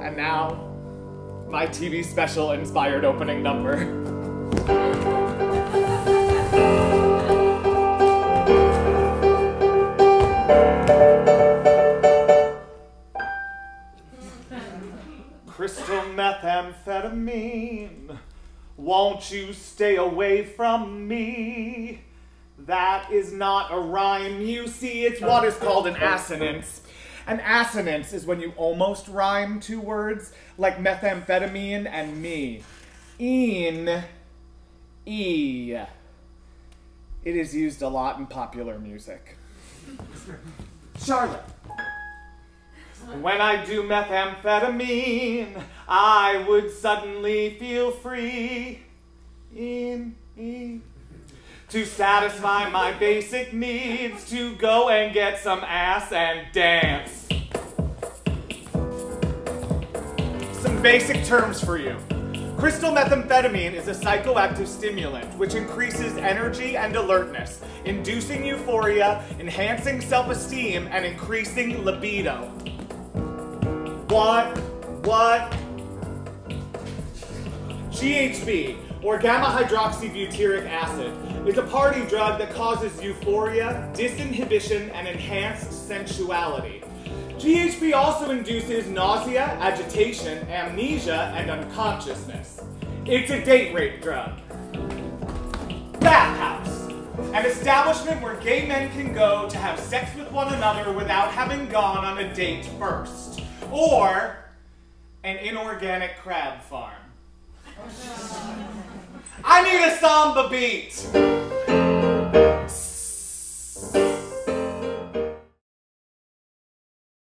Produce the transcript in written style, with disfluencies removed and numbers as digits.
And now, my TV special inspired opening number. Crystal methamphetamine, won't you stay away from me? That is not a rhyme, you see, it's what is called an assonance. An assonance is when you almost rhyme two words, like methamphetamine and me. Een, E. It is used a lot in popular music. Charlotte. When I do methamphetamine, I would suddenly feel free. In, to satisfy my basic needs, to go and get some ass and dance. Some basic terms for you. Crystal methamphetamine is a psychoactive stimulant which increases energy and alertness, inducing euphoria, enhancing self-esteem, and increasing libido. What? GHB, or gamma-hydroxybutyric acid, is a party drug that causes euphoria, disinhibition, and enhanced sensuality. GHB also induces nausea, agitation, amnesia, and unconsciousness. It's a date rape drug. Bathhouse, an establishment where gay men can go to have sex with one another without having gone on a date first. Or an inorganic crab farm. I need a samba beat.